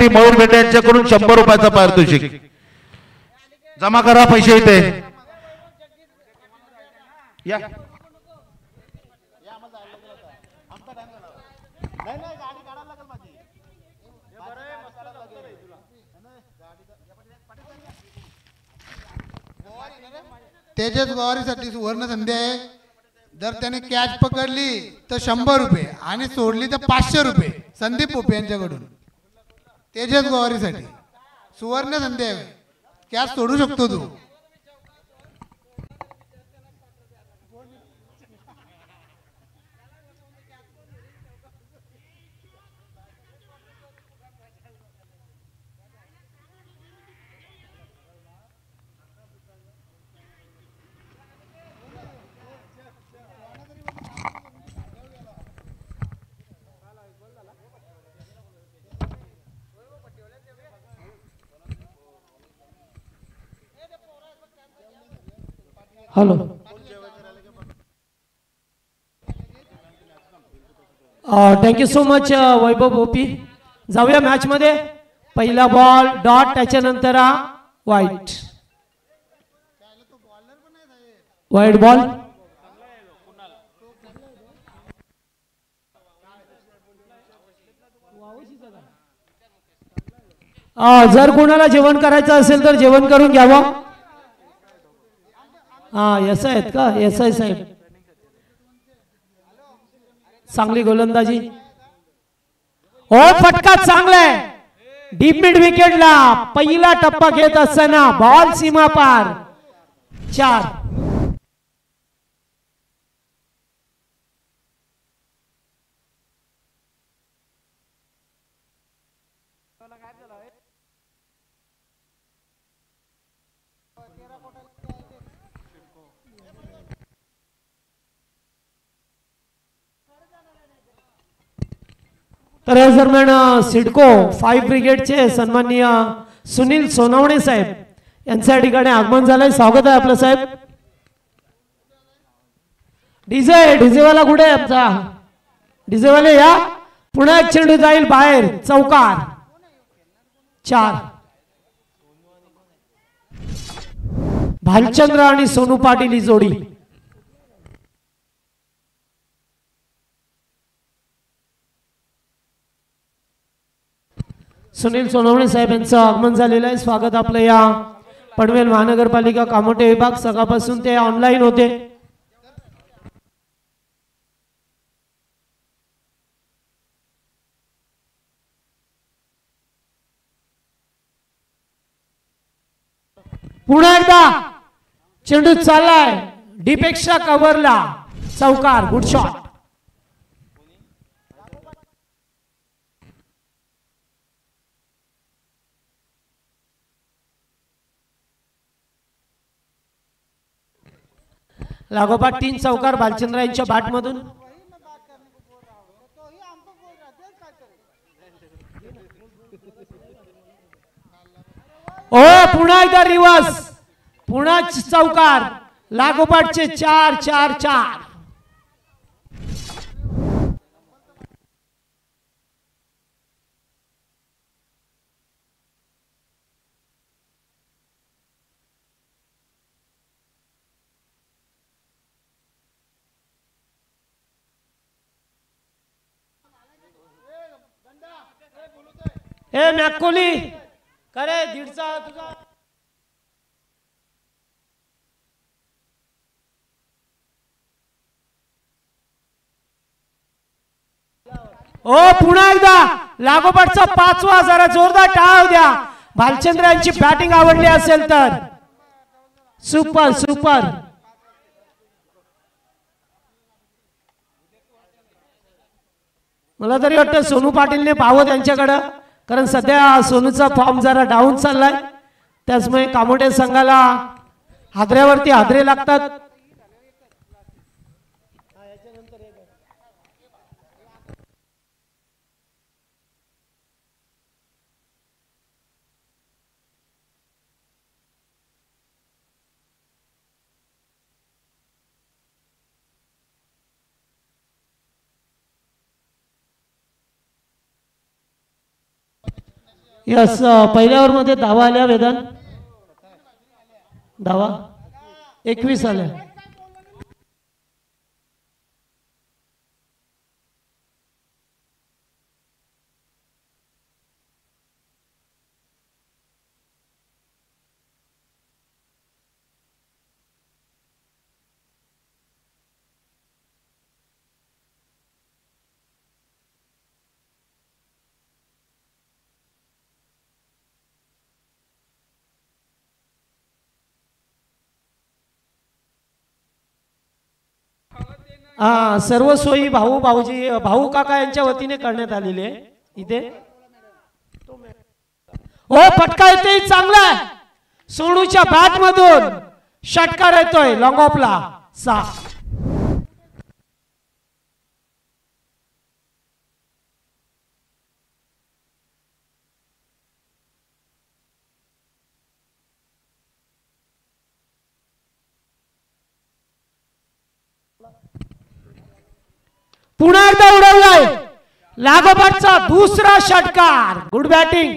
साठी मयूर बेटे यांच्याकडून 100 रुपयाचा पारितोषिक जमा करा. पैसे इथे या. तेजस गवारीसाठी सुवर्ण संधी आहे. जर त्याने कॅच पकडली तर 100 रुपये आणि सोडली तर 500 रुपये संदीप पोपे यांच्याकडून. तेजस गवारीसाठी सुवर्ण संधी आहे. कॅच सोडू शकतो तू. हॅलो. थँक्यू सो मच वैभव भोपी. जाऊया मॅच मध्ये. पहिला बॉल डॉट, त्याच्यानंतर वाईट. वाईट बॉल. जर कोणाला जेवण करायचं असेल तर जेवण करून घ्यावं. एस आहेत का? एस आय साहेब चांगली गोलंदाजी. ओ फटका चांगला आहे. डीप मिड विकेटला पहिला टप्पा घेत असताना बॉल सीमा पार. 4. तर या दरम्यान सिडको 5 ब्रिगेडचे सन्माननीय सुनील सोनवणे साहेब यांचं या ठिकाणी आगमन झालंय. स्वागत आहे आपलं साहेब. डीजेवाला कुठे आहे आमचा? डीजेवाले या. पुन्हा एक चेंडू जाईल बाहेर. चौकार. 4. भालचंद्र आणि सोनू पाटील ही जोडी. सुनील सोनवणे साहेब यांचं आगमन झालेलं आहे. स्वागत आपलं या पनवेल महानगरपालिका कामोटे विभाग. सकाळपासून ते ऑनलाईन होते. पुन्हा एकदा चेंडू चाललाय डीपेक्षा कव्हरला. चौकार. Good shot. लागोपाठ 3 चौकार भालचंद्र यांच्या बॅट मधून. पुन्हा एकदा रिवर्स. पुन्हा चौकार. लागोपाठचे 4 4 4. ए मॅकोली करे 1.5चा तुझा. पुन्हा एकदा लागोपाठचा 5वा. जरा जोरदार टाळ्या द्या. भालचंद्र यांची बॅटिंग आवडली असेल तर. Super super. मला तरी वाटतं सोनू पाटीलने पाहावं त्यांच्याकडे, कारण सध्या सोनूचा फॉर्म जरा डाऊन चाललाय. त्याचमुळे कामोटे संघाला हादऱ्यावरती हादरे लागतात. यस पहिल्या ओव्हर मध्ये धावा आल्या वेदांत. धावा 21 आल्या. सर्व सोयी भाऊ भाऊजी भाऊ काका यांच्या वतीने करण्यात आलेली आहे इथे. ओ फटका येते चांगला आहे. सोनूच्या बॅट मधून षटकार येतोय लॉंग ऑफला. 6 पुन्हा एकदा उडवलाय. लागोपाठचा दुसरा षटकार. Good batting.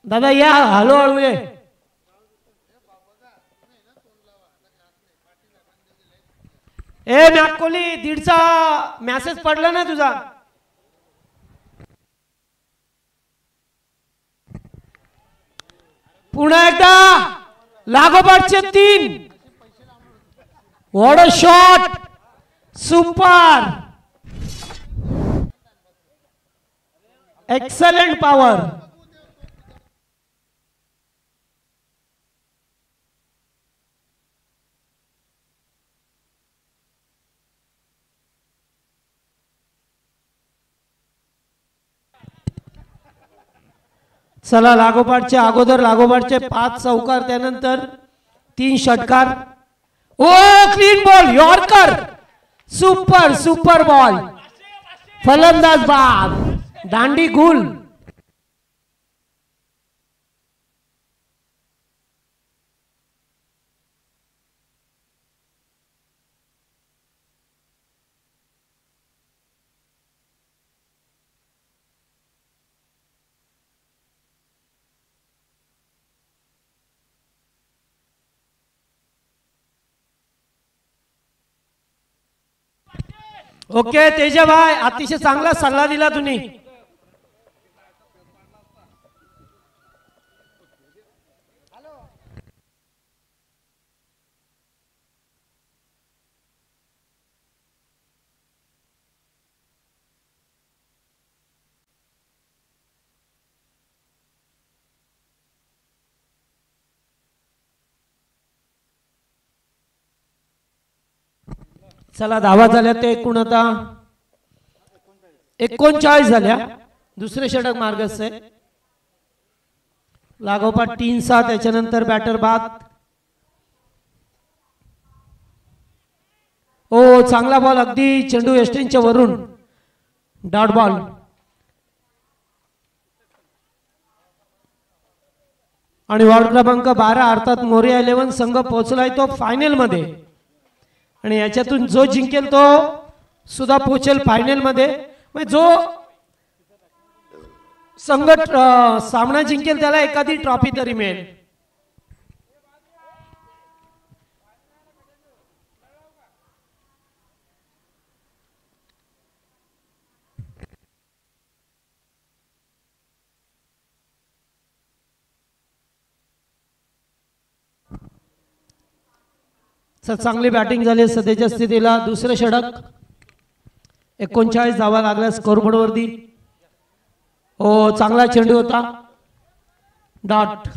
दादा या हळूहळू ये. मॅट कोहली 1.5चा मेसेज पडला ना तुझा. पुन्हा एकदा लागोपाठचे 3. What a shot. Super. Excellent power. चला लागोपाठचे अगोदर लागोपाठचे 5 चौकार त्यानंतर 3 षटकार. ओ clean ball. Yorker. Super super ball. फलंदाज बाद. दांडी गुल. ओके तेजा भाई अतिशय चांगला सल्ला दिला तुम्ही. चला धावा झाल्या ते एकूण आता 39 झाल्या. दुसरे षटक मार्गस्थ आहे. लागोपाठ 3-7 त्याच्यानंतर बॅटर बाद. ओ चांगला बॉल अगदी चेंडू यष्टींच्या वरून डॉट बॉल. आणि वॉर्ड क्रमांक 12 अर्थात मोरिया 11 संघ पोहोचलाय तो फायनल मध्ये. आणि याच्यातून जो जिंकेल तो सुद्धा पोहोचेल फायनल मध्ये. जो संघ सामना जिंकेल त्याला एखादी ट्रॉफी तरी मिळेल. चांगली बॅटिंग झाली सध्याच्या स्थितीला. दुसरे षटक 39 धावा लागल्या स्कोरबोर्ड वरती. ओ चांगला चेंडू होता. डॉट.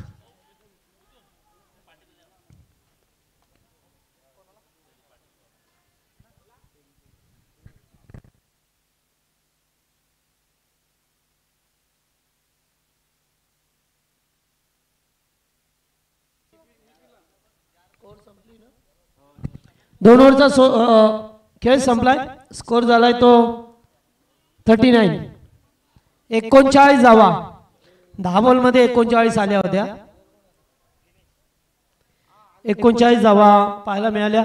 दोन ओव्हरचा खेळ संपलाय. स्कोर झालाय तो 39. 39 धावा. 10 बॉल मध्ये 39 आल्या होत्या. 39 धावा पाहायला मिळाल्या.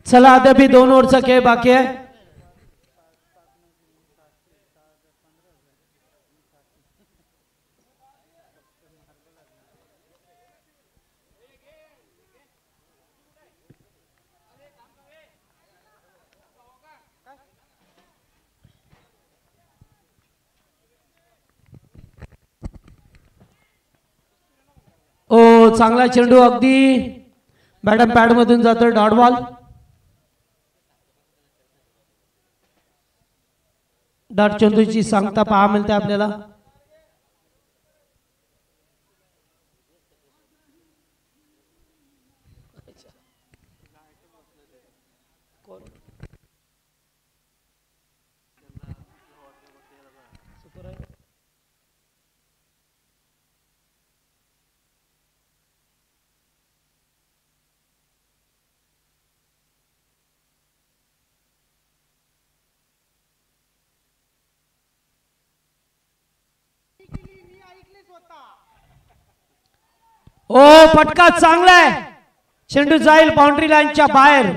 चला अद्याप 2 ओव्हरचा खेळ बाकी आहे. ओ चांगला चेंडू अगदी बॅटम पॅड मधून जातो डॉट बॉल. डॉट चेंडूची सांगता पहा मिळते आपल्याला. ओ फटका चांगला आहे. चेंडू जाईल बाउंड्री लाईनच्या बाहेर.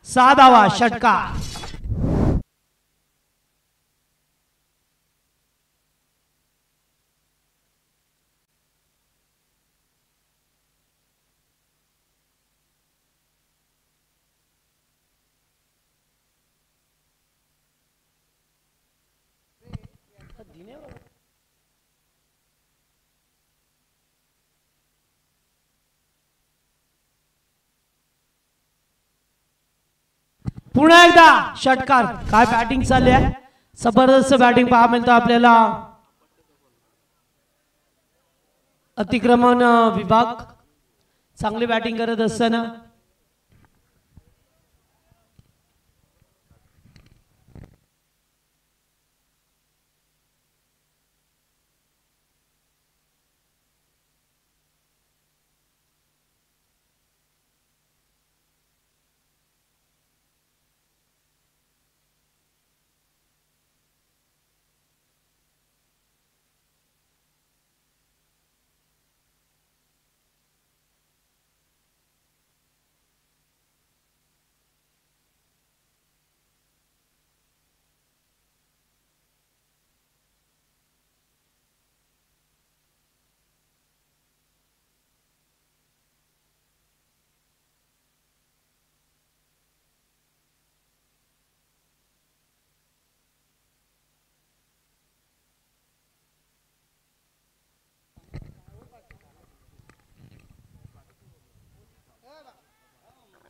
6 धावा षटकार. पुन्हा एकदा षटकार. काय बॅटिंग चालली आहे. जबरदस्त बॅटिंग पहा मिळतं आपल्याला. अतिक्रमण विभाग चांगली बॅटिंग करत असताना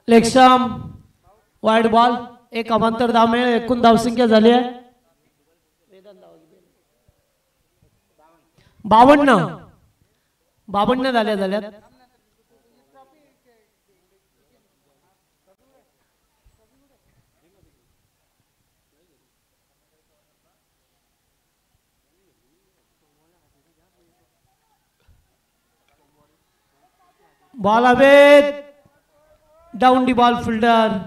लेगस्टम वाईड बॉल. एक अवांतर धाव मिळेल. एकूण धावसंख्या झाली आहे 52 झाल्यात. बॉल हवेत. Down the ball fielder.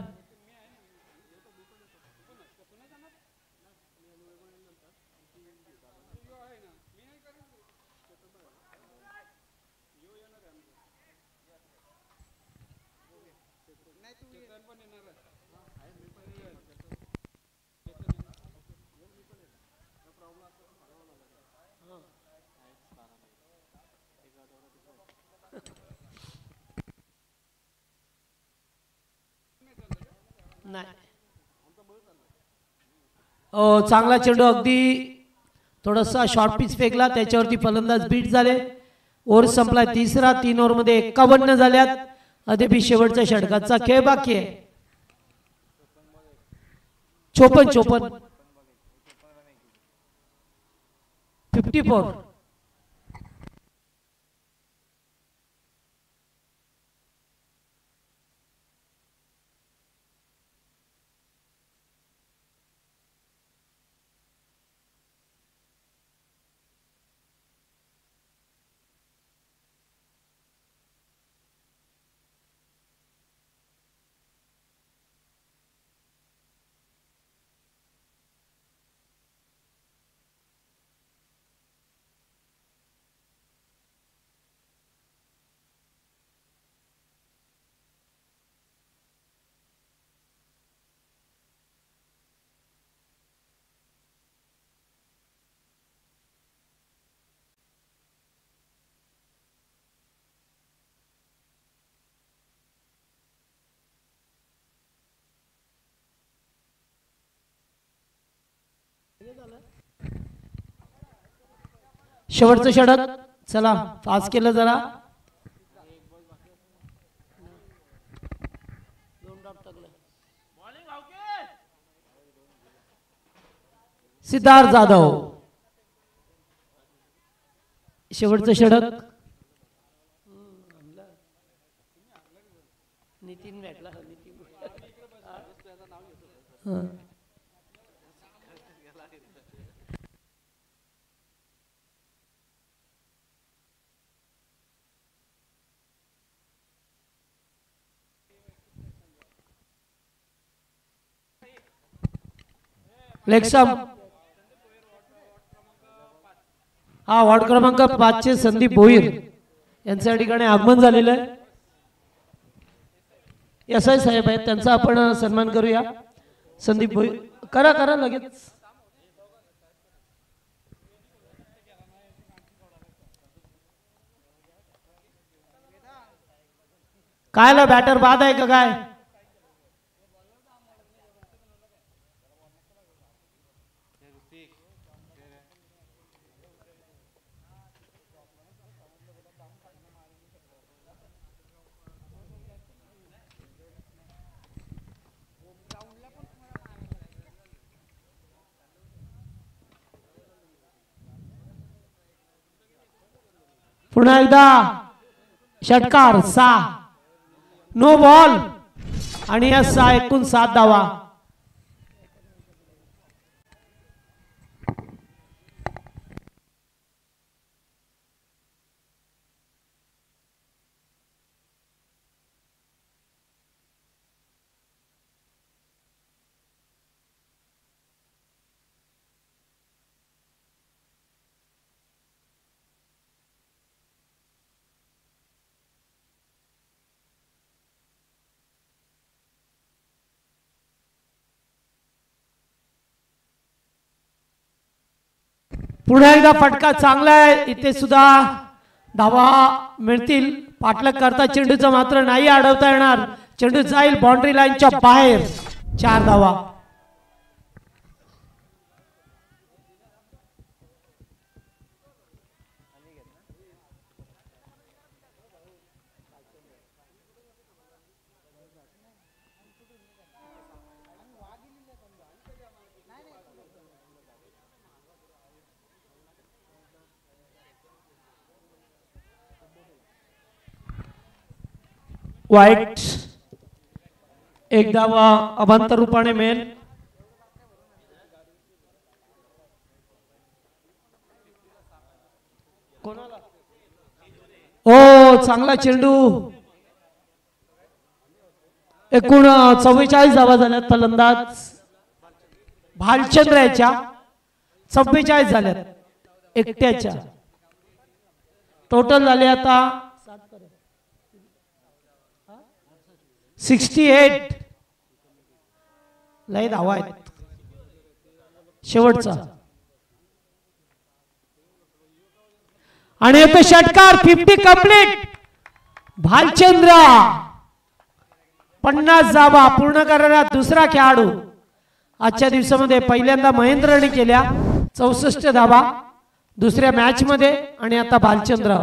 चांगला चेंडू अगदी थोडासा शॉर्ट पिच फेकला. त्याच्यावरती फलंदाज बीट झाले. ओव्हर संपला तिसरा. 3 ओव्हर मध्ये 51 झाल्यात. अद्याप शेवटच्या षटकाचा खेळ बाकी आहे. 54 54. शेवटचं षटक. चला फास्ट केलं जरा. सिद्धार्थ जाधव शेवटचं षटक. नितीन भेटला. लेक्सम हा वॉर्ड क्रमांक 5 चे संदीप भोईर यांच्या ठिकाणी आगमन झालेलं आहे. एसआय साहेब आहेत त्यांचा आपण सन्मान करूया. संदीप भोईर करा करा लगेच. कायला बॅटर बाद आहे का काय? पुन्हा एकदा षटकार 6 नो बॉल आणि या 6 एकूण 7 धावा. पुन्हा एकदा फटका चांगला आहे. इथे सुद्धा धावा मिळतील. पाठलाग करता चेंडूचा मात्र नाही अडवता येणार. चेंडू जाईल बाउंड्री लाईनच्या बाहेर. 4 धावा. वाईट एक धावा अभांतर रूपाने मिळेल. ओ चांगला चेंडू. एकूण 44 धावा झाल्यात. फलंदाज भालचंद्र याच्या 44 झाल्यात एकट्याच्या. टोटल झाले आता 68. लय धावा आहेत. शेवटचा आणि येतो षटकार. 50 कंप्लीट. भालचंद्र 50 धावा पूर्ण करणारा दुसरा खेळाडू आजच्या दिवसामध्ये. पहिल्यांदा महेंद्रने केल्या 64 धावा दुसऱ्या मॅच मध्ये आणि आता भालचंद्र.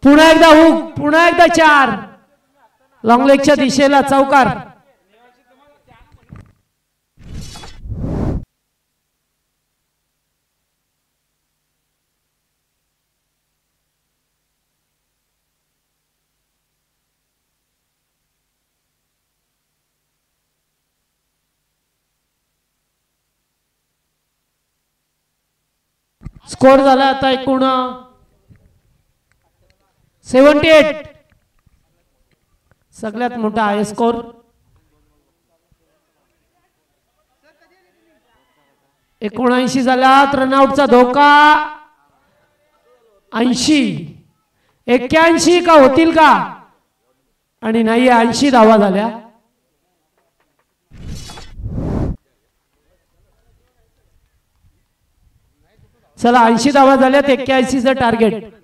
पुन्हा एकदा हुक. पुन्हा एकदा 4 लॉंग लेगच्या दिशेला चौकार. स्कोर झाला आता एकूण 78. सगळ्यात मोठा आहे स्कोर. 79 झाल्यात. रनआउटचा धोका 80. 81 का होतील का? आणि नाही 80 धावा झाल्या. चला 80 धावा झाल्यात. 81चं टार्गेट.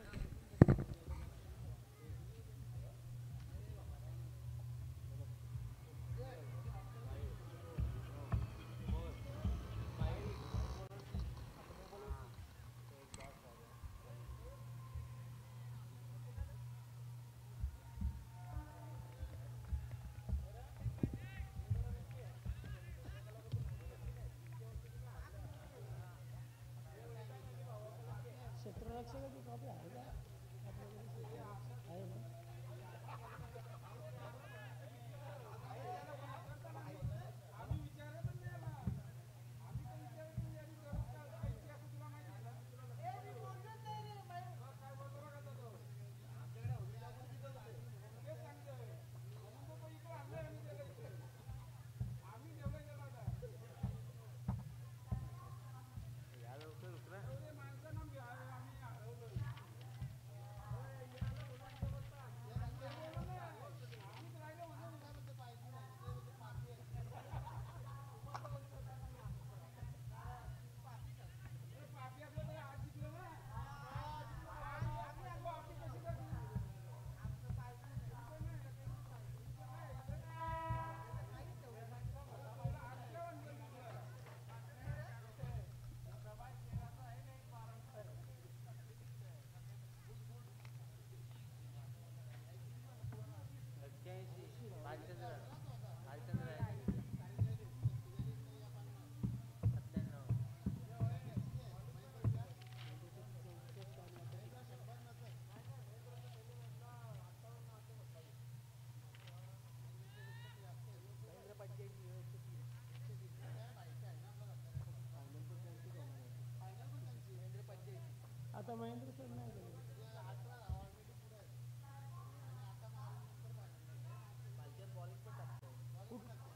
आता महेंद्र सर नाही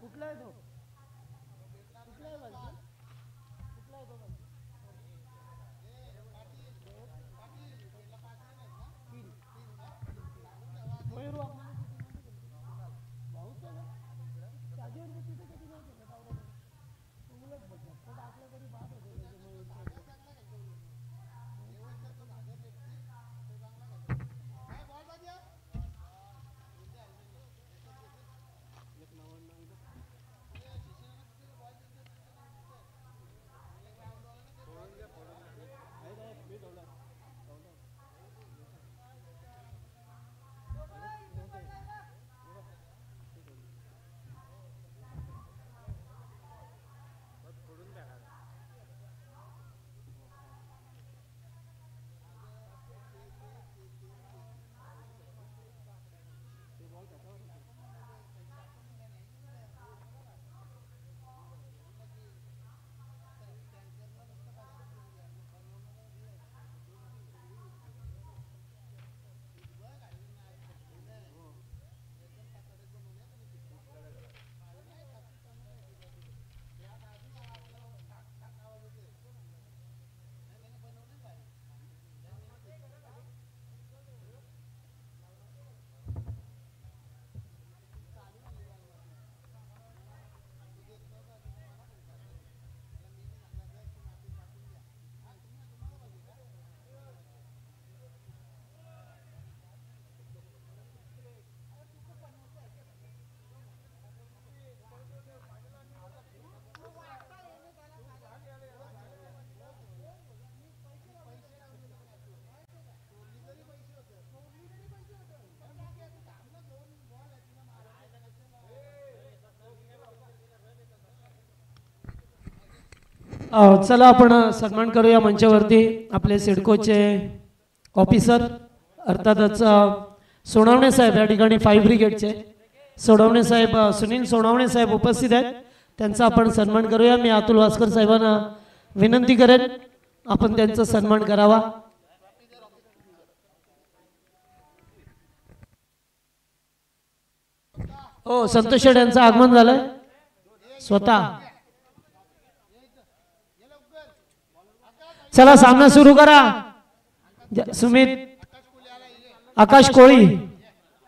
कुठला आहे तो? कुठला आहे बालकी? कुठला आहे तो बालकी? मयूर भाऊच आहे ना शादीवर तिथे कधी नाही केलं उलट बघा पण आपल्या तरी बात होते चला आपण सन्मान करूया मंचावरती आपले सिडकोचे ऑफिसर अर्थातच सोनवणे साहेब या ठिकाणी 5 ब्रिगेडचे सोनवणे साहेब सुनील सोनवणे साहेब उपस्थित आहेत त्यांचा आपण सन्मान करूया। मी अतुल वास्कर साहेबांना विनंती करेन आपण त्यांचा सन्मान करावा। हो संतोष शेठ यांचं आगमन झालंय स्वतः चला सामना सुरू करा. सुमित आकाश कोळी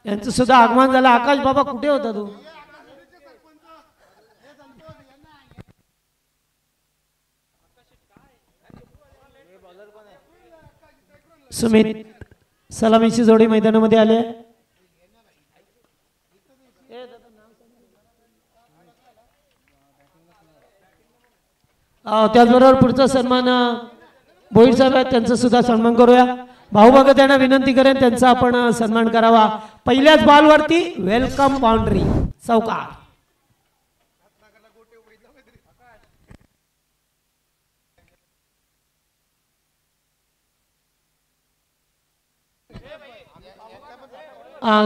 यांचं सुद्धा आगमन झालं. आकाश बाबा कुठे होता तू? सुमित सलामीची जोडी मैदानामध्ये आले. त्याचबरोबर पुढचा सन्मान भोईर साहेब आहेत, त्यांचा सुद्धा सन्मान करूया. भाऊ बघत यांना विनंती करेन त्यांचा आपण सन्मान करावा. पहिल्याच बॉलवरती वेलकम बाउंड्री चौकार.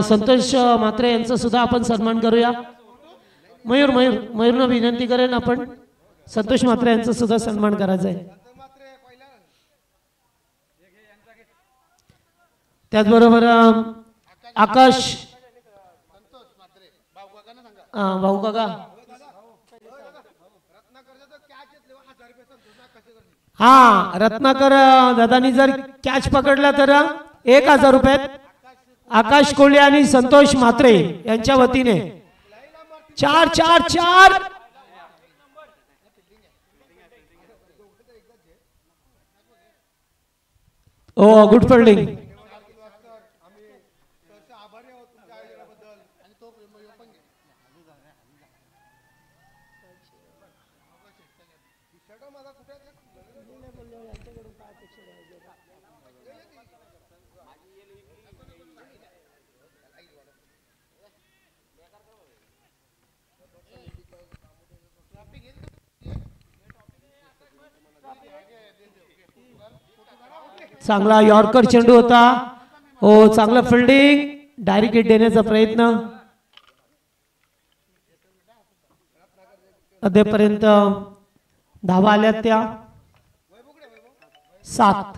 संतोष म्हात्रे यांचा सुद्धा आपण सन्मान करूया. मयूरनं विनंती करेन आपण संतोष म्हात्रे यांचा सुद्धा सन्मान करायचा आहे. त्याचबरोबर आकाश भाऊ काका हा रत्नाकर दादानी जर कॅच पकडला तर 1000 रुपये आकाश कोळी आणि संतोष म्हात्रे यांच्या वतीने. 4-4-4 ओ गुड फिल्डिंग. चांगला यॉर्कर चेंडू होता. हो चांगला फिल्डिंग. डायरेक्ट हिट देण्याचा प्रयत्न. अद्यापर्यंत धावा आल्या त्या 7.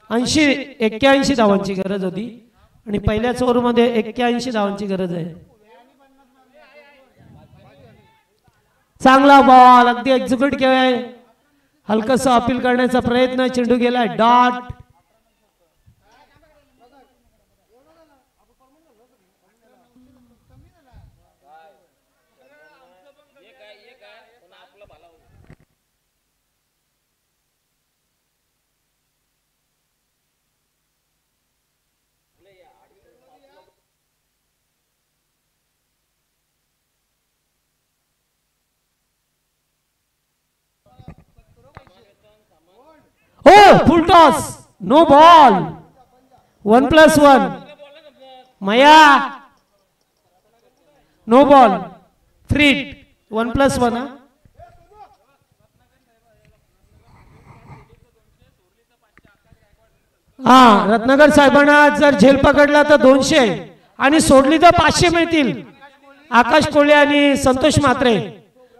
ऐंशी 81 धावांची गरज होती आणि पहिल्याच ओव्हरमध्ये 81 धावांची गरज आहे. चांगला बॉल अगदी एक्झिक्यूट केलाय. हलकसा अपील करण्याचा प्रयत्न. चेंडू गेलाय डॉट. हो फुल टॉस. No ball. 1+1 मया. No ball. फ्री. 1+1 हा. रत्नाकर साहेबांना जर झेल पकडला तर 200 आणि सोडली तर 500 मिळतील. आकाश कोळे आणि संतोष म्हात्रे.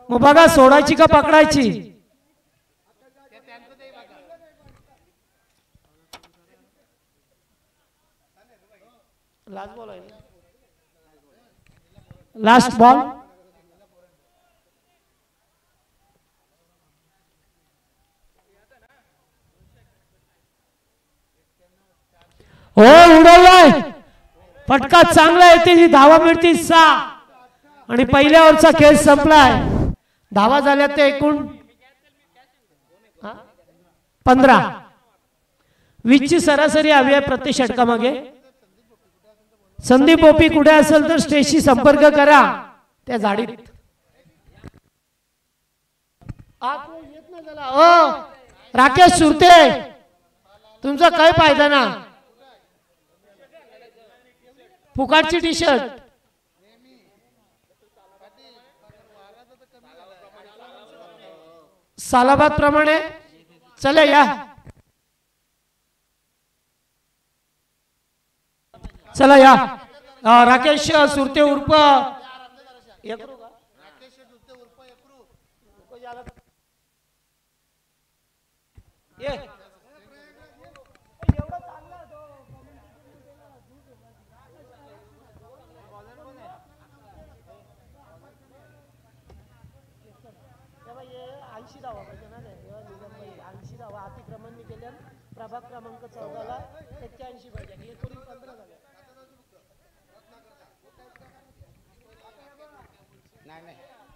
मग बघा सोडायची का पकडायची. Last ball. हो उडवलाय. फटका चांगला येते. धावा मिळतील 6 आणि पहिल्या ओव्हरचा खेळ संपलाय. धावा झाल्या ते एकूण 15. 20 ची सरासरी हवी आहे प्रत्येक षटकामागे. संदीप ओपी कुठे असेल तर स्टेजशी संपर्क करा. त्या झाडीत राकेश सुरते तुमचा काय फायदा ना. फुकाटची टी शर्ट सालाबाद प्रमाणे चले या चला या राकेश सुरते उर्फ प्रभाग क्रमांक 14 ला 81 पाहिजे एकूण 15 झाले नाही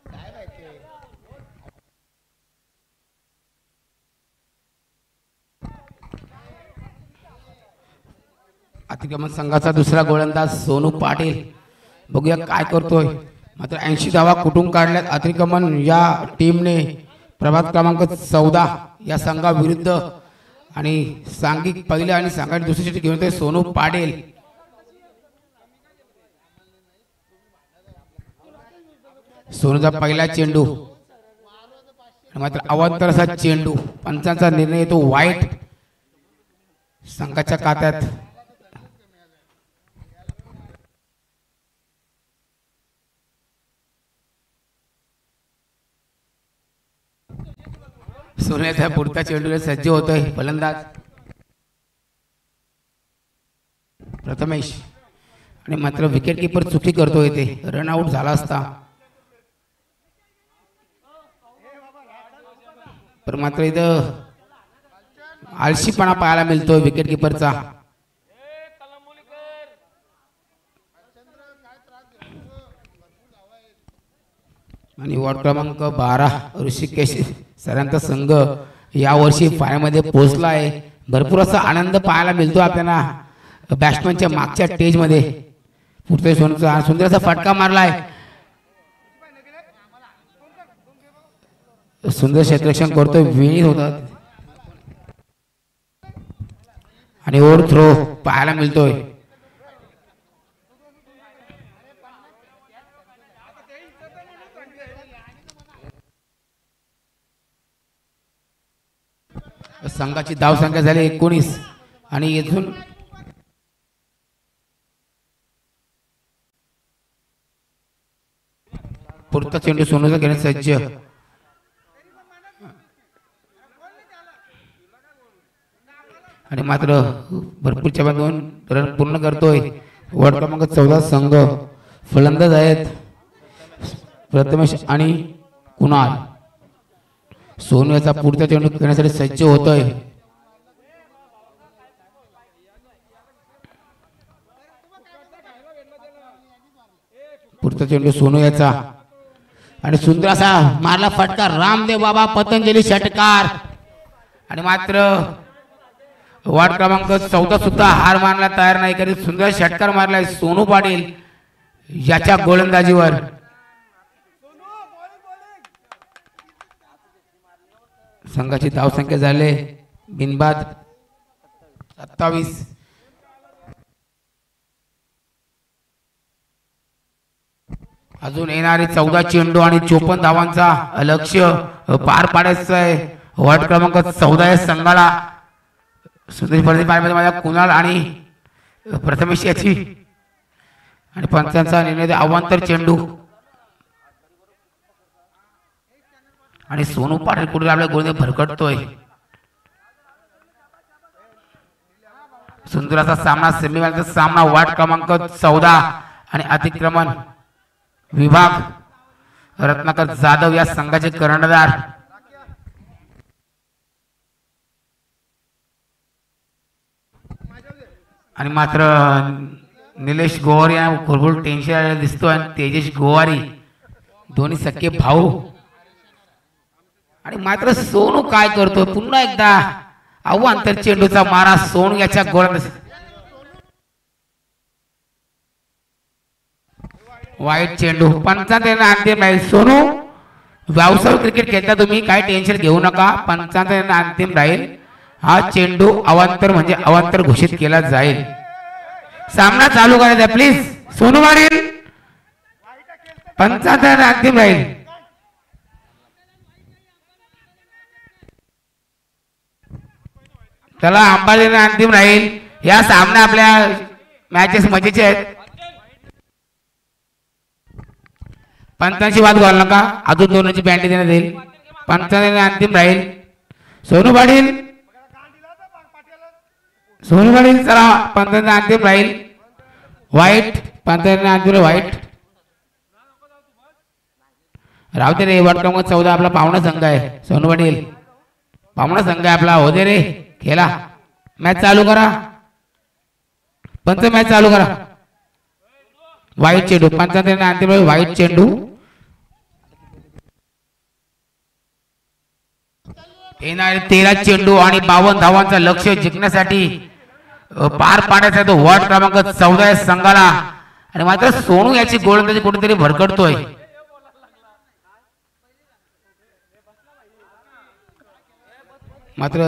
काय माहिती अतिक्रमण संघाचा दुसरा गोलंदाज सोनू पाटील बघूया काय करतोय मात्र 80 धावा कुठून काढल्यात अतिक्रमण या टीमने प्रभाग क्रमांक 14 या संघाविरुद्ध आणि सांघिक पहिल्या आणि सांघिक दुसऱ्यासाठी घेऊन ते सोनू पाटील सोनूचा पहिला चेंडू मात्र अवांतर असा चेंडू पंचांचा निर्णय येतो वाईट संघाच्या खात्यात सोन्याचा पुढचा चेंडूला सज्ज होतोय फलंदाज प्रथमेश आणि मात्र विकेट किपर चुकी करतोय ते रन आउट झाला असता पर मात्र इथं आळशीपणा पाहायला मिळतोय विकेट किपरचा आणि वॉर्ड क्रमांक 12 ऋषिकेश सरांचा संघ यावर्षी फायनलमध्ये पोहोचला आहे भरपूर असा आनंद पाहायला मिळतो आपल्याला बॅट्समनच्या मागच्या स्टेजमध्ये पुढे सुंदर असा फटका मारलाय सुंदर क्षेत्ररक्षण करतोय विनीत होतात आणि ओव्हर थ्रो पाहायला मिळतोय संघाची धाव संख्या झाली 19 आणि येथून पुढचा चेंडू सोनूचा घेण्यास सज्ज आणि मात्र भरपूरच्या बाजून रन पूर्ण करतोय वॉर्ड क्रमांक 14 संघ फलंदाज आहेत प्रथमेश आणि कुणाल सोनू याचा पुढचा चेंडू खेळण्यासाठी सज्ज होतोय पुढचा चेंडू सोनू याचा आणि सुंदर असा मारला फटका रामदेव बाबा पतंजली षटकार आणि मात्र वार्ड क्रमांक 14 सुद्धा हार मानला तयार नाही कधी सुंदर षटकार मारलाय सोनू पाटील याच्या गोलंदाजीवर संघाची धाव संख्या झाले बिनबाद 27 अजून येणारे 14 चेंडू आणि 54 धावांचा लक्ष्य पार पाडायचं आहे वार्ड क्रमांक 14 या संघाला सुंदर स्पर्धेमध्ये माझ्या कुणाल आणि प्रथमेश याची आणि पंचांचा निर्णय अवांतर चेंडू आणि सोनू पाटील कुठे आपल्या गोलने भरकटतोय सुंदर असा सामना सेमीफायनलचा सामना वार्ड क्रमांक 14 आणि अतिक्रमण विभाग रत्नाकर जाधव या संघाचे कर्णधार आणि मात्र निलेश गोवारी यांना भरपूर टेन्शन दिसतोय आणि तेजेश गोवारी दोन्ही सख्खे भाऊ आणि मात्र सोनू काय करतो पुन्हा एकदा अवांतर चेंडूचा मारा सोनू याच्या गोलंदाज वाईट चेंडू पंचांचा अंतिम राहील सोनू व्यावसायिक क्रिकेट खेळता तुम्ही काय टेन्शन घेऊ नका पंचांचा अंतिम राहील हा चेंडू अवांतर म्हणजे अवांतर घोषित केला जाईल सामना चालू करायचा प्लीज. सोनू पाटील पंचांचा अंतिम राहील. चला अंबाजीने अंतिम राहील. या सामना आपल्या मॅचेस मजेचे आहेत. पंचांची वाद घालू नका. अजून दोनची बँडी देण्यात येईल. पंचांनी अंतिम राहील. सोनू पाटील चला पंचांचा अंतिम राहील. व्हाईट पंचांनी अंतिम व्हाईट राहू दे रे. वार्ड क्रमांक 14 आपला पाहुणा संघ आहे. सोनू पाटील पाहुणा संघ आहे आपला. हो दे रे खेळा. मॅच चालू करा. पंच मॅच चालू करा. व्हाईट चेंडू पंचांनी अंतिम व्हाईट चेंडू. येणारे 13 चेंडू आणि 52 धावांचा लक्ष्य जिंकण्यासाठी पार पाडण्याचा तो वॉर्ड क्रमांक 14 संघाला. आणि मात्र सोनू याची गोलंदाजी कुठेतरी भरकटतोय. मात्र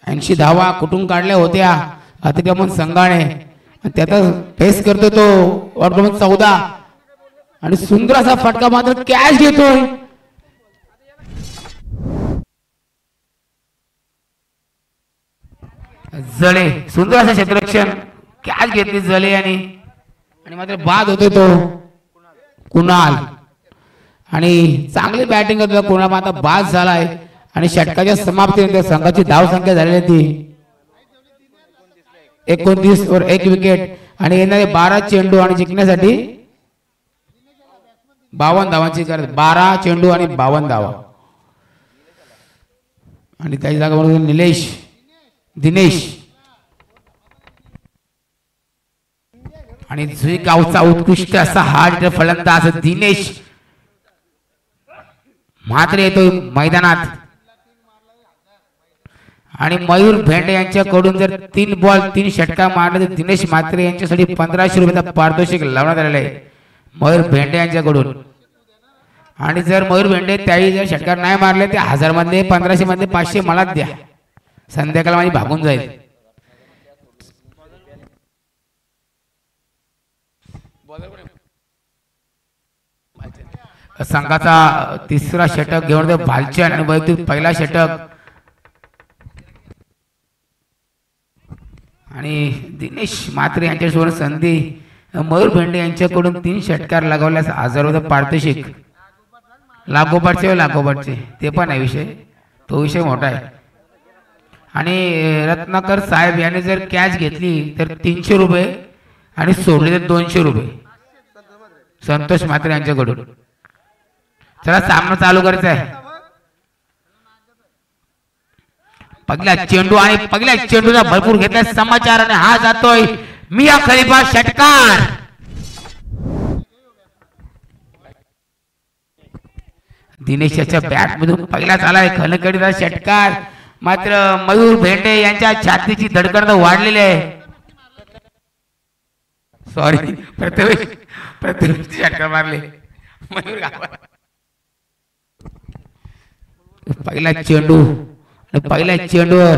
80 धावा कुठून काढल्या होत्या अतिक्रमण संघाने. त्याचा फेस करतो तो वॉर्ड क्रमांक 14 आणि सुंदर असा फटका मात्र कॅच घेतोय. जळे सुंदर असं क्षेत्ररक्षण कॅच घेतली जळे आणि मात्र बाद होते तो कुणाल. आणि चांगली बॅटिंग करतो कुणाल. आता बाद झालाय आणि षटकाच्या समाप्तीनंतर संघाची धाव संख्या झालेली ती 29 वर 1 विकेट. आणि येणारे 12 चेंडू आणि जिंकण्यासाठी 52 धावांची गरज. 12 चेंडू आणि 52 धावा. आणि त्याची जागा म्हणून दिनेश आणि जुई गावचा उत्कृष्ट असा हार्ड फलंदाज दिनेश मात्र येतो मैदानात. आणि मयूर भेंडे यांच्याकडून जर 3 बॉल 3 षटकार मारले तर दिनेश म्हात्रे यांच्यासाठी 1500 रुपयाचा पारितोषिक लावण्यात आलेले आहे मयूर भेंडे यांच्याकडून. आणि जर मयूर भेंडे त्याही जर षटकार नाही मारले ते 1000 मध्ये 1500 मध्ये 500 मलाच द्या. संध्याकाळ माझी भागून जाईल. संघाचा तिसरा षटक घेऊन भालचंद आणि वैयक्तिक पहिला षटक. आणि दिनेश म्हात्रे यांच्या सोबत संधी. मयूर भेंडे यांच्याकडून 3 षटकार लगावल्यास 1000 रुपये पारितोषिक. लागोपाठचे ते पण आहे विषय. तो विषय मोठा आहे. आणि रत्नाकर साहेब यांनी जर कॅच घेतली तर 300 रुपये आणि सोडले तर 200 रुपये. संतोष म्हात्रे यांच्याकडून. चला सामना चालू करायचा आहे. पहिला चेंडू आणि पहिल्या चेंडूचा भरपूर घेतला समाचार आणि हा जातोय मिया खलिफा षटकार. दिनेश याच्या बॅट मधून पहिलाच आलाय खलकडीचा षटकार. मात्र मयूर भेंडे यांच्या छातीची धडकन वाढलेली आहे. सॉरी प्रथमेश षटकार मारले मयूर गावात. पहिला चेंडू आणि पहिल्या चेंडूवर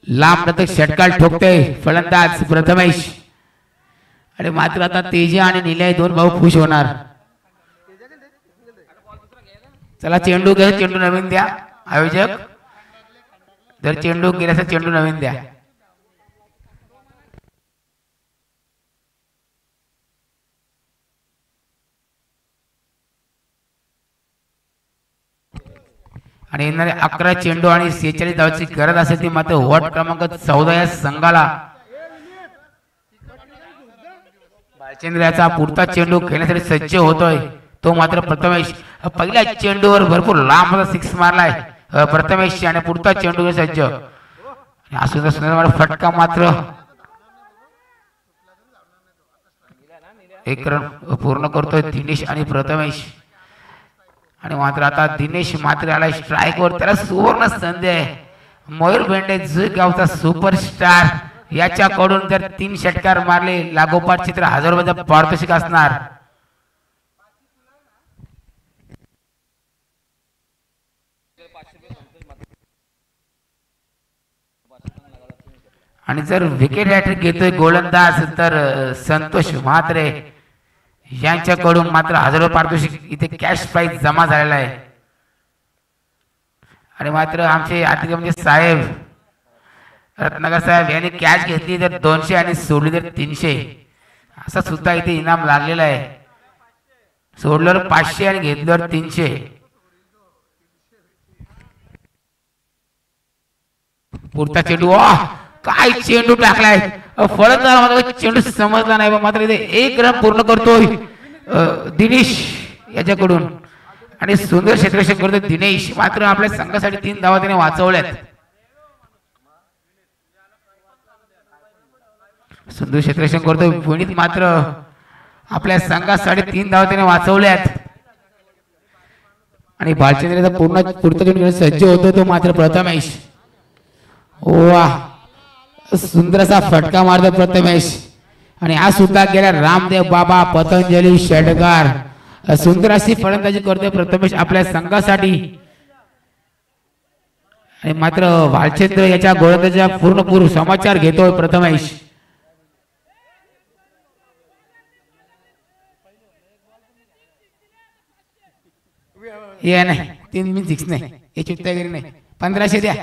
लांब लचक षटकार ठोकतोय फलंदाज प्रथमेश. आणि मात्र आता तेजा आणि निलय 2 भाऊ खुश होणार. चला चेंडू घ्या. चेंडू नवीन द्या आयोजक. जर चेंडू गेल्यास चेंडू नवीन द्या. आणि येणारे 11 चेंडू आणि 46 धावांची गरज असेल ती मात्र वॉर्ड क्रमांक 14 या संघाला. भालचंद्र याचा पुढचा चेंडू खेळण्यासाठी सज्ज होतोय तो मात्र प्रथमेश. पहिल्या चेंडूवर भरपूर लांब 6 मारलाय प्रथमेश आणि पुढचा चेंडू सज्ज. सुंदर फटका मात्र 1 रन पूर्ण करतोय दिनेश आणि प्रथमेश. आणि मात्र आता दिनेश मात्र आला स्ट्राइक वर. त्याला सुवर्ण संधी आहे. मयूर भेंडे जुई गावचा सुपरस्टार याच्याकडून जर 3 षटकार मारले लागोपाठ चित्र 1000 रुपयाचा पारितोषिक असणार. आणि जर विकेट हॅट्रिक घेतोय गोलंदाज तर संतोष म्हात्रे यांच्याकडून मात्र हजारो पारितोषिक इथे कॅश प्राइज जमा झालेला आहे. आणि मात्र आमचे आर्थिक म्हणजे साहेब रत्नाकर साहेब यांनी कॅच घेतली तर 200 आणि सोडली तर 300 असा सुद्धा इथे इनाम लागलेला आहे. सोडल्यावर 500 आणि घेतल्यावर 300. पुरता चेंडू काय चेंडू टाकलाय फलंदाज चेंडू समजला नाही मात्र इथे 1 रन पूर्ण करतोय दिनेश याच्याकडून आणि सुंदर क्षेत्ररक्षण करतोय दिनेश. मात्र आपल्या संघासाठी 3 धावा त्याने वाचवल्यात. सुंदर क्षेत्ररक्षण करतोय विनीत मात्र आपल्या संघासाठी 3 धावा त्याने वाचवल्यात. आणि बालचंद्रचा पुरता चेंडू सज्ज होतो तो मात्र प्रथमेश. वाह सुंदर असा फटका मारतो प्रथमेश. आणि आज सुद्धा गेला रामदेव बाबा पतंजली शेटकार. सुंदर अशी फलंदाजी करतोय प्रथमेश आपल्या संघासाठी. आणि मात्र भालचंद्र याच्या गोलंदाजीचा पूर्ण समाचार घेतोय प्रथमेश. हे नाही 3 मिनिट 6 नाही हे चित्तागिरी नाही 1500 द्या.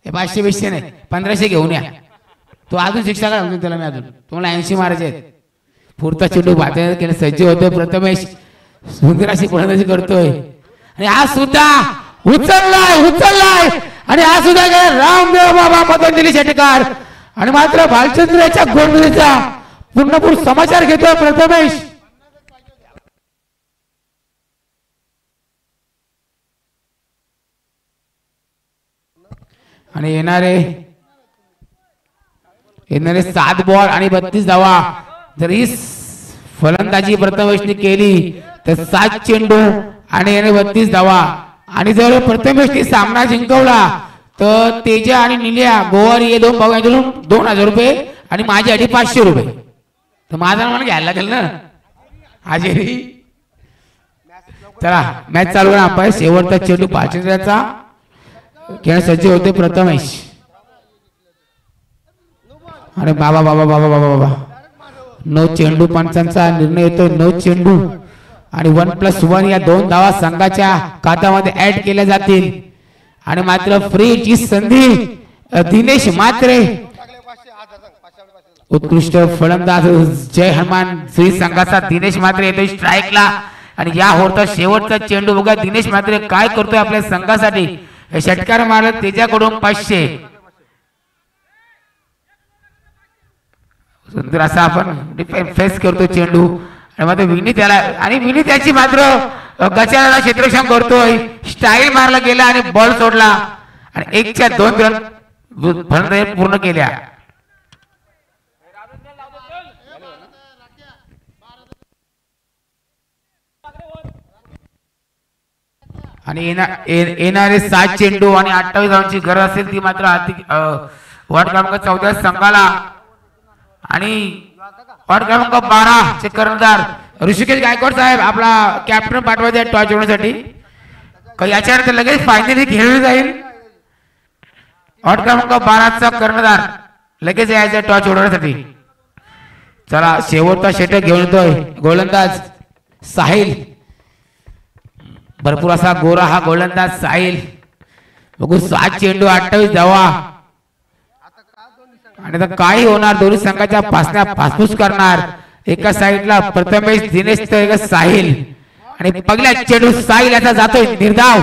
500 नाही 1500 घेऊन या. तो अजून शिक्षा का त्याला मी अजून तुम्हाला 80 मारायचे आहेत. पुरता चेंडू बाहेर सज्ज होतोय प्रथमेश. सुंदर अशी फलंदाजी करतोय आणि आज सुद्धा उचललाय आणि आज सुद्धा रामदेव बाबा पतंजली शेटकार. आणि मात्र भालचंद्र याच्या गोलंदाजीचा पूर्ण समाचार घेतोय प्रथमेश. आणि येणारे 7 बॉल आणि 32 धावा जर ही फलंदाजी प्रथमेशने केली तर 7 चेंडू आणि 32 धावा. आणि जर प्रथमेशने सामना जिंकवला तर तेजा आणि निल्या गोवारी हे 2 भागांकडून 2000 रुपये आणि माझ्यासाठी 500 रुपये. तर माझा मला घ्यायला लागेल ना हाजेरी. चला मॅच चालू करा. अंपायर शेवटचा चेंडू भालचंद्राचा खेळ सज्ज होते प्रथमेश. अरे बाबा बाबा बाबा बाबा बाबा 9 चेंडू पंचांचा निर्णय येतो. 9 चेंडू आणि 1+1 या 2 धावा संघाच्या खात्यामध्ये ऍड केल्या जातील. आणि मात्र फ्रीची संधी दिनेश म्हात्रे उत्कृष्ट फलंदाज जय हनुमान श्री संघाचा दिनेश म्हात्रे येतो स्ट्राईकला. आणि या होता शेवटचा चेंडू बघा दिनेश म्हात्रे काय करतोय आपल्या संघासाठी. षटकार मारला त्याच्याकडून 500. सुंदर असा आपण फेस करतो चेंडू. आणि मात्र विनीत याला आणि विनीत याची मात्र गचाला क्षेत्ररक्षण करतोय. स्टाईल मारला गेला आणि बॉल सोडला आणि 1च्या 2 रन फलंदाजी पूर्ण केल्या. आणि येणारे 7 चेंडू आणि 28 धावांची गरज असेल ती मात्र वार्ड क्रमांक 14 संघाला. आणि वार्ड क्रमांक 12 चे कर्णधार ऋषिकेश गायकवाड साहेब आपला कॅप्टन पाठवायचा टॉस जोडण्यासाठी. याच्यानंतर लगेच फायनली खेळली जाईल. वार्ड क्रमांक 12 चा कर्णधार लगेच यायचा टॉस जोडण्यासाठी. चला शेवटचा षटक घेऊन येतोय गोलंदाज साहिल. भरपूर असा गोरा हा गोलंदाज साहिल. बघू 7 चेंडू 28 धावा. आणि आता काय होणार दोन्ही संघाच्या पासपूस करणार. एका साईडला प्रथमेश दिनेश तर एका साहिल. आणि पहिला चेंडू साहिल याचा जातोय निर्धाव.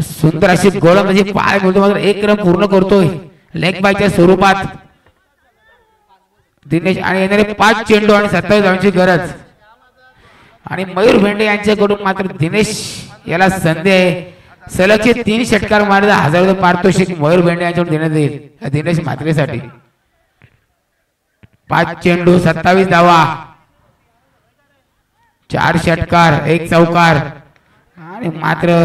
सुंदर अशी गोलंदाजी पाय बोलतो मात्र 1 रन पूर्ण करतोय लेग बायच्या स्वरूपात दिनेश. आणि येणारे 5 चेंडू आणि 27 धावांची गरज. आणि मयूर भेंडे यांच्याकडून मात्र दिनेश याला संधी आहे. सलगचे 3 षटकार मारले 1000 रुपये पारितोषिक मयूर भेंडे यांच्याकडून देण्यात येईल दिनेश म्हात्रेसाठी. 5 चेंडू 27 धावा 4 षटकार 1 चौकार. आणि मात्र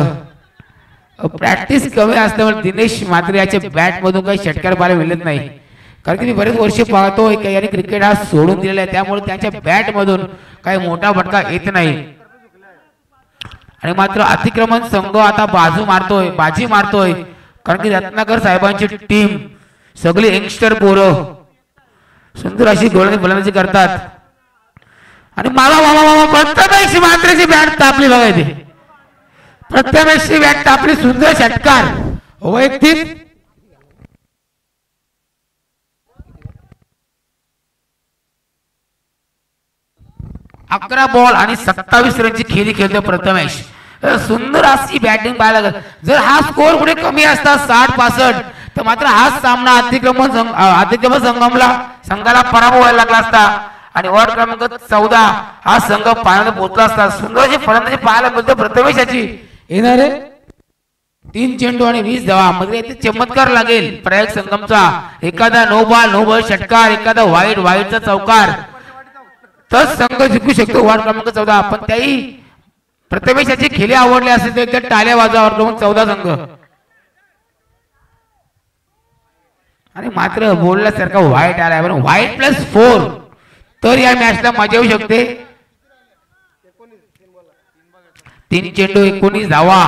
प्रॅक्टिस कमी असल्यामुळे दिनेश म्हात्रे याच्या बॅट मधून काही षटकार पाहायला मिळत नाही. कारण की मी बरेच वर्ष पाहतोय की यांनी क्रिकेट हा सोडून दिलेला आहे त्यामुळे त्यांच्या बॅट मधून काही मोठा फटका येत नाही. आणि मात्र अतिक्रमण संघ आता बाजी मारतोय कारण की रत्नाकर साहेबांची टीम सगळी यंगस्टर पोरं सुंदर अशी गोलंदाजी करतात आणि मामा प्रथमेश मात्रेची बॅट तापली बघायची प्रथमेशची बॅट तापली सुंदर षटकार वैयक्तिक 11 बॉल आणि 27 रनची खेळी खेळतो प्रथमेश सुंदर अशी बॅटिंग पाहायला लागत जर हा स्कोर पुढे कमी असता 60-65 तर मात्र हा सामना अतिक्रमण संघाला पराभव व्हायला लागला असता आणि वॉर्ड क्रमांक 14 हा संघ पाण्यात पोहोचला असता सुंदर अशी फलंदाजी पाहायला मिळते प्रथमेशाची येणारे 3 चेंडू आणि 20 धावा मध्ये चमत्कार लागेल प्रयाग संगमचा एखादा नो बॉल षटकार एखादा वाईटचा चौकार तर संघ जिंकू शकतो वॉर्ड क्रमांक 14 पण त्याही प्रथमेशाची खेळी आवडली असेल तर एकदा टाळ्या वाजवा वॉर्ड क्रमांक 14 संघ आणि मात्र बोलल्यासारखा व्हाईट आलाय बरं व्हाईट +4 तर या मॅचला मजा येऊ शकते 3 चेंडू 19 धावा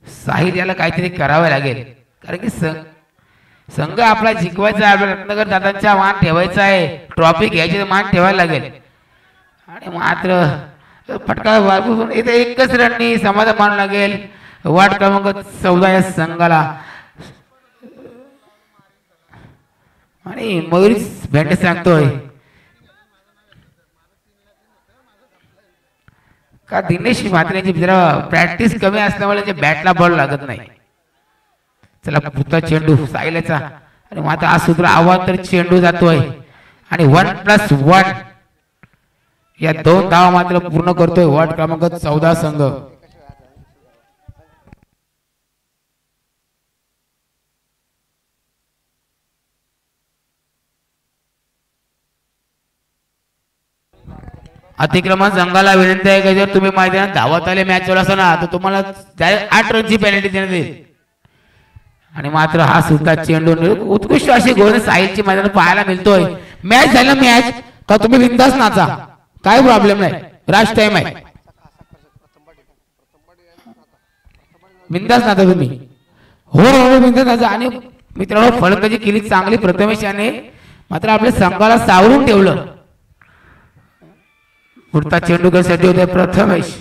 साहिल याला काहीतरी करावे लागेल कारण की संघ आपला जिंकवायचा आहे रत्नाकर दादांचा मान ठेवायचा आहे ट्रॉफी घ्यायची मान ठेवायला लागेल आणि मात्र फटका इथे एकच रननी समाधान मानू लागेल वार्ड क्रमांक 14 या संघाला आणि मयूर भेंडे सांगतोय का दिनेश म्हात्रेची जरा प्रॅक्टिस कमी असल्यामुळे बॅटला बॉल लागत नाही चला पुढचा चेंडू सायलेचा आणि मात्र हा सूत्र आव्हान तर चेंडू जातोय आणि 1+1 या 2 धावा मात्र पूर्ण करतोय वॉर्ड क्रमांक 14 संघ अतिक्रमण संघाला विनंती आहे की जर तुम्ही मैदानात धावत आले मॅच चालू असताना तर तुम्हाला 8 रनची पेनल्टी देण्यात येईल आणि मात्र हा सुद्धा चेंडू उत्कृष्ट अशी गोल साहिलची मैदान पाहायला मिळतोय मॅच झालं मॅच का तुम्ही बिंदास नाचा काय प्रॉब्लेम नाही राश टाइम आहे बिंदास नाचा तुम्ही हो बिंदास नाचा आणि मित्रांनो फलंदाजी केली चांगली प्रथमेश याने मात्र आपल्या संघाला सावरून ठेवलं पुढचा चेंडू कशासाठी होते प्रथमेश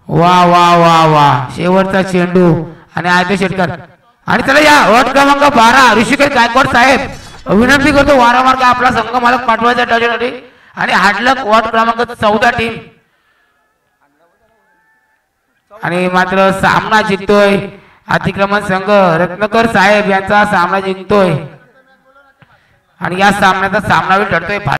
वा वा वा वा शेवटचा चेंडू आणि आयते षटकार आणि चला या वॉर्ड क्रमांक 12 ऋषिकेश गायकवाड साहेब विनंती करतो वारंवार का आपला संघ मालक पाठवायचा टर्नसाठी आणि हाडलक वॉर्ड क्रमांक 14 टीम आणि मात्र सामना जिंकतोय अतिक्रमण संघ रत्नाकर साहेब यांचा सामना जिंकतोय आणि या सामन्याचा सामनावीर ठरतोय